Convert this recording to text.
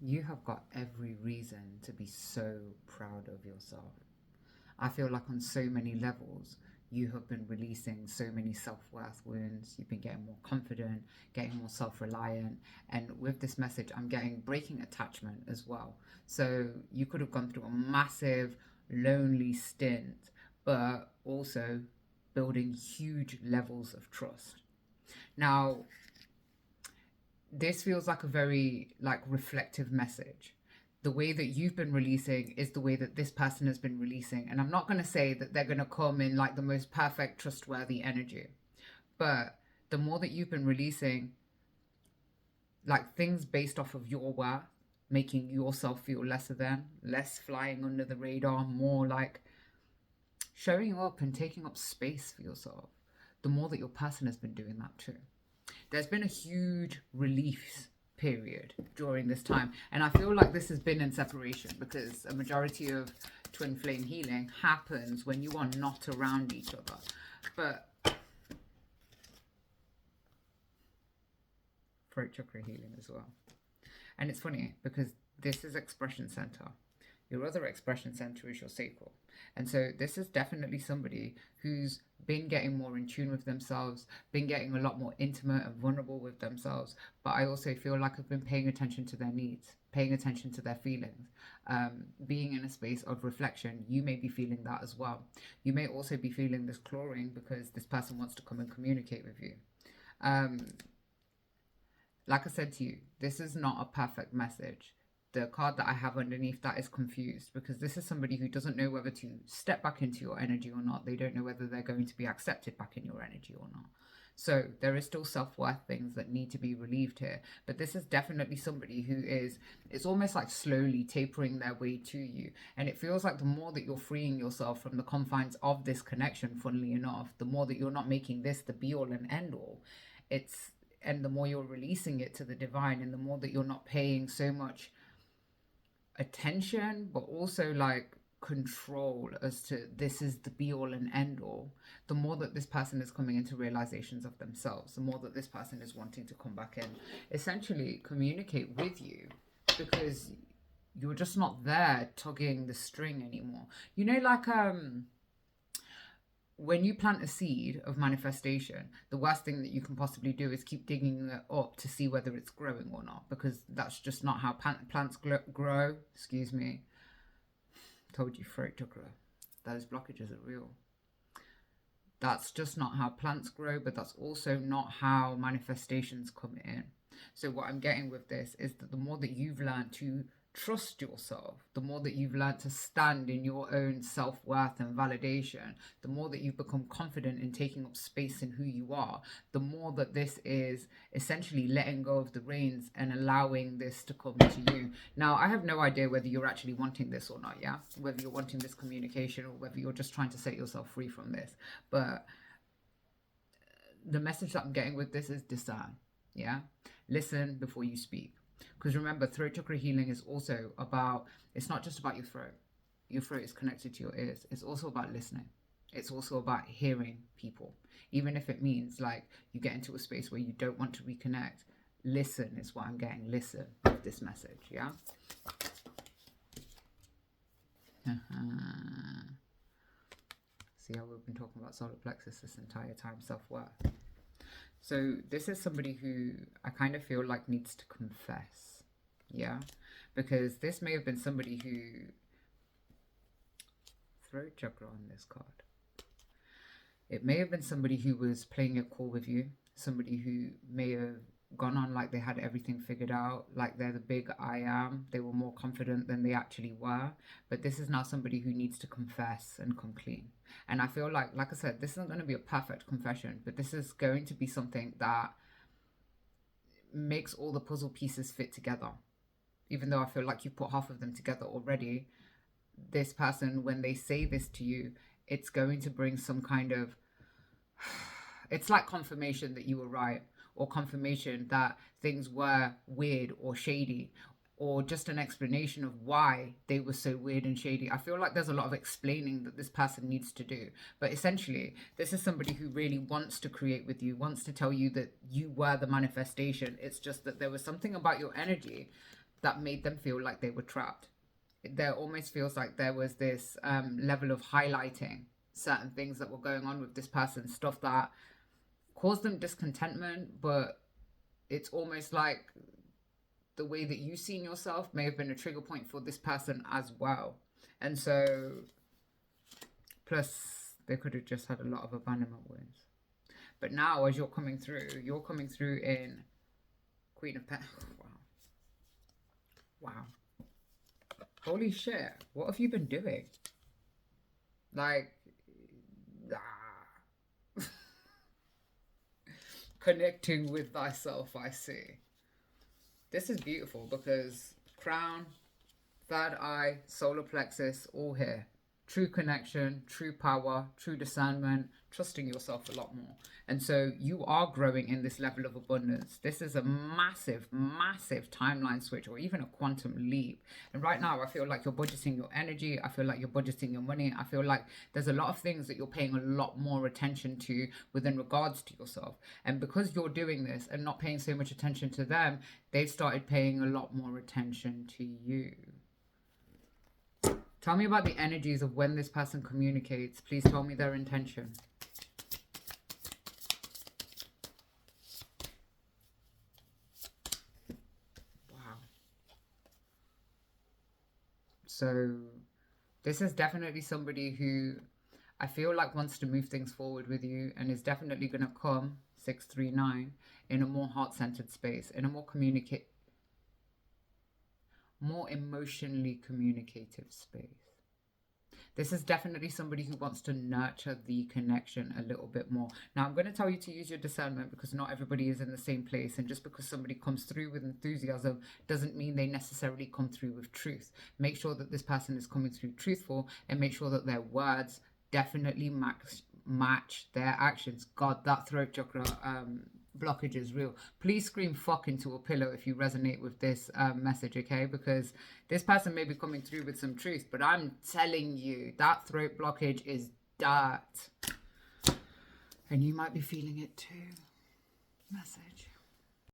You have got every reason to be so proud of yourself. I feel like on so many levels, you have been releasing so many self worth wounds. You've been getting more confident, getting more self reliant. And with this message, I'm getting breaking attachment as well. So you could have gone through a massive, lonely stint, but also building huge levels of trust. Now, this feels like a very reflective message. The way that you've been releasing is the way that this person has been releasing, and I'm not going to say that they're going to come in like the most perfect trustworthy energy, but the more that you've been releasing like things based off of your worth, making yourself feel lesser than, less flying under the radar, more like showing up and taking up space for yourself, the more that your person has been doing that too. There's been a huge release period during this time, and I feel like this has been in separation because a majority of twin flame healing happens when you are not around each other. But throat chakra healing as well. And it's funny because this is expression center. Your other expression center is your sacral. And so this is definitely somebody who's been getting more in tune with themselves, been getting a lot more intimate and vulnerable with themselves. But I also feel like I've been paying attention to their needs, paying attention to their feelings, being in a space of reflection. You may be feeling that as well. You may also be feeling this clawing because this person wants to come and communicate with you. Like I said to you, this is not a perfect message. The card that I have underneath that is confused because this is somebody who doesn't know whether to step back into your energy or not. They don't know whether they're going to be accepted back in your energy or not. So there is still self-worth things that need to be relieved here. But this is definitely somebody who is, it's almost like slowly tapering their way to you. And it feels like the more that you're freeing yourself from the confines of this connection, funnily enough, the more that you're not making this the be all and end all. And the more you're releasing it to the divine, and the more that you're not paying so much attention, but also like control as to this is the be all and end all, the more that this person is coming into realizations of themselves, the more that this person is wanting to come back and essentially communicate with you because you're just not there tugging the string anymore. You know, like when you plant a seed of manifestation, the worst thing that you can possibly do is keep digging it up to see whether it's growing or not, because that's just not how plants grow. Excuse me. Told you, throat chakra. Those blockages are real. That's just not how plants grow, but that's also not how manifestations come in. So what I'm getting with this is that the more that you've learned to trust yourself, the more that you've learned to stand in your own self-worth and validation, the more that you've become confident in taking up space in who you are, the more that this is essentially letting go of the reins and allowing this to come to you. Now, I have no idea whether you're actually wanting this or not, yeah? Whether you're wanting this communication or whether you're just trying to set yourself free from this. But the message that I'm getting with this is discern, yeah? Listen before you speak. Because remember, throat chakra healing is also about, it's not just about your throat. Your throat is connected to your ears. It's also about listening. It's also about hearing people. Even if it means like you get into a space where you don't want to reconnect, listen is what I'm getting. Listen with this message, yeah? See how we've been talking about solar plexus this entire time, self-worth. So this is somebody who I kind of feel like needs to confess, yeah? Because this may have been somebody who, throat chakra on this card. It may have been somebody who was playing it cool with you, somebody who may have gone on like they had everything figured out, like they're the big I am, they were more confident than they actually were. But this is now somebody who needs to confess and come clean. And I feel like I said, this isn't going to be a perfect confession, but this is going to be something that makes all the puzzle pieces fit together. Even though I feel like you put half of them together already, this person, when they say this to you, it's going to bring some kind of, it's like confirmation that you were right, or confirmation that things were weird or shady, or just an explanation of why they were so weird and shady. I feel like there's a lot of explaining that this person needs to do. But essentially, this is somebody who really wants to create with you, wants to tell you that you were the manifestation. It's just that there was something about your energy that made them feel like they were trapped. There almost feels like there was this level of highlighting certain things that were going on with this person, stuff that caused them discontentment, but it's almost like the way that you've seen yourself may have been a trigger point for this person as well. And so, plus they could have just had a lot of abandonment wounds. But now, as you're coming through in Queen of Pentacles. Wow. Holy shit. What have you been doing? Like, connecting with thyself, I see. This is beautiful because crown, third eye, solar plexus, all here. True connection, true power, true discernment, trusting yourself a lot more. And so you are growing in this level of abundance. This is a massive, massive timeline switch, or even a quantum leap. And right now, I feel like you're budgeting your energy. I feel like you're budgeting your money. I feel like there's a lot of things that you're paying a lot more attention to within regards to yourself. And because you're doing this and not paying so much attention to them, they've started paying a lot more attention to you. Tell me about the energies of when this person communicates. Please tell me their intention. Wow. So this is definitely somebody who I feel like wants to move things forward with you and is definitely going to come, 639, in a more heart-centered space, in a more emotionally communicative space. This is definitely somebody who wants to nurture the connection a little bit more. Now, I'm going to tell you to use your discernment because not everybody is in the same place. And just because somebody comes through with enthusiasm doesn't mean they necessarily come through with truth. Make sure that this person is coming through truthful and make sure that their words definitely match their actions. God, that throat chakra blockage is real. Please scream fuck into a pillow if you resonate with this message, okay? Because this person may be coming through with some truth, but I'm telling you that throat blockage is dirt, and you might be feeling it too. Message.